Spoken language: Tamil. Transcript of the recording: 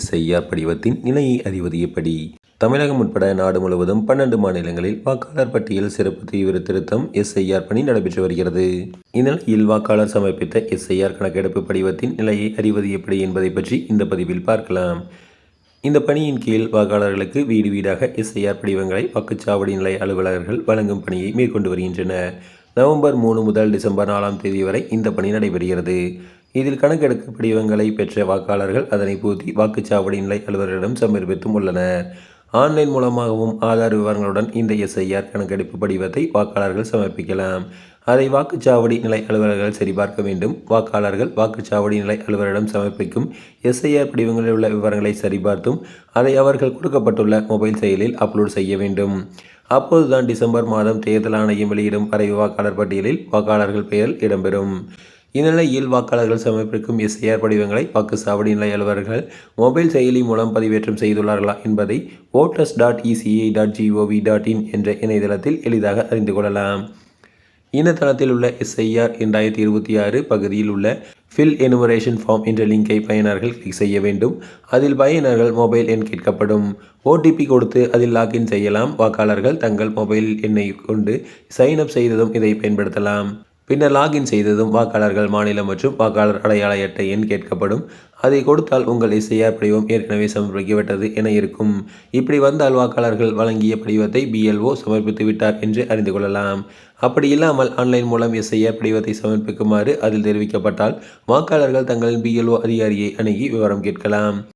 எஸ்ஐஆர் படிவத்தின் நிலையை அறிவது எப்படி? தமிழகம் உட்பட நாடு முழுவதும் 12 மாநிலங்களில் வாக்காளர் பட்டியல் சிறப்பு தீவிர திருத்தம் எஸ்ஐஆர் பணி நடைபெற்று வருகிறது. இந்நிலையில் வாக்காளர் சமர்ப்பித்த எஸ்ஐஆர் கணக்கெடுப்பு படிவத்தின் நிலையை அறிவது எப்படி என்பதை பற்றி இந்த பதிவில் பார்க்கலாம். இந்த பணியின் கீழ் வாக்காளர்களுக்கு வீடு வீடாக எஸ்ஐஆர் படிவங்களை வாக்குச்சாவடி நிலைய அலுவலர்கள் வழங்கும் பணியை மேற்கொண்டு வருகின்றனர். நவம்பர் 3 முதல் டிசம்பர் 4ஆம் தேதி வரை இந்த பணி நடைபெறுகிறது. இதில் கணக்கெடுப்பு படிவங்களை பெற்ற வாக்காளர்கள் அதனை பூர்த்தி வாக்குச்சாவடி நிலை அலுவலரிடம் சமர்ப்பித்தும் உள்ளனர். ஆன்லைன் மூலமாகவும் ஆதார் விவரங்களுடன் இந்த எஸ்ஐஆர் கணக்கெடுப்பு படிவத்தை வாக்காளர்கள் சமர்ப்பிக்கலாம். அதை வாக்குச்சாவடி நிலை அலுவலர்கள் சரிபார்க்க வேண்டும். வாக்காளர்கள் வாக்குச்சாவடி நிலை அலுவலரிடம் சமர்ப்பிக்கும் எஸ்ஐஆர் படிவங்களில் உள்ள விவரங்களை சரிபார்த்தும் அதை அவர்கள் கொடுக்கப்பட்டுள்ள மொபைல் செயலில் அப்லோட் செய்ய வேண்டும். அப்போதுதான் டிசம்பர் மாதம் தேர்தல் ஆணையம் வெளியிடும் வரைவு வாக்காளர் பட்டியலில் வாக்காளர்கள் பெயர் இடம்பெறும். இந்நிலையில் வாக்காளர்கள் சமர்ப்பிக்கும் எஸ்ஐஆர் படிவங்களை வாக்குச்சாவடி நிலை அலுவலர்கள் மொபைல் செயலி மூலம் பதிவேற்றம் செய்துள்ளார்களா என்பதை voters.eci.gov.in என்ற இணையதளத்தில் எளிதாக அறிந்து கொள்ளலாம். இணையதளத்தில் உள்ள எஸ்ஐஆர் 2026 பகுதியில் உள்ள ஃபில் எனுமரேஷன் ஃபார்ம் என்ற லிங்கை பயனர்கள் கிளிக் செய்ய வேண்டும். அதில் பயனர்கள் மொபைல் எண் கேட்கப்படும். ஓடிபி கொடுத்து அதில் லாகின் செய்யலாம். வாக்காளர்கள் தங்கள் மொபைல் எண்ணை கொண்டு சைன் அப் செய்ததும் இதை பயன்படுத்தலாம். பின்னர் லாகின் செய்ததும் வாக்காளர்கள் மாநிலம் மற்றும் வாக்காளர் அடையாள அட்டை எண் கேட்கப்படும். அதை கொடுத்தால் உங்கள் எஸ்ஐஆர் படிவம் ஏற்கனவே சமர்ப்பிக்கப்பட்டது என இருக்கும். இப்படி வந்தால் வாக்காளர்கள் வழங்கிய படிவத்தை BLO சமர்ப்பித்து விட்டார் என்று அறிந்து கொள்ளலாம். அப்படி இல்லாமல் ஆன்லைன் மூலம் எஸ்ஐஆர் படிவத்தை சமர்ப்பிக்குமாறு அதில் தெரிவிக்கப்பட்டால் வாக்காளர்கள் தங்களின் BLO அதிகாரியை அணுகி விவரம் கேட்கலாம்.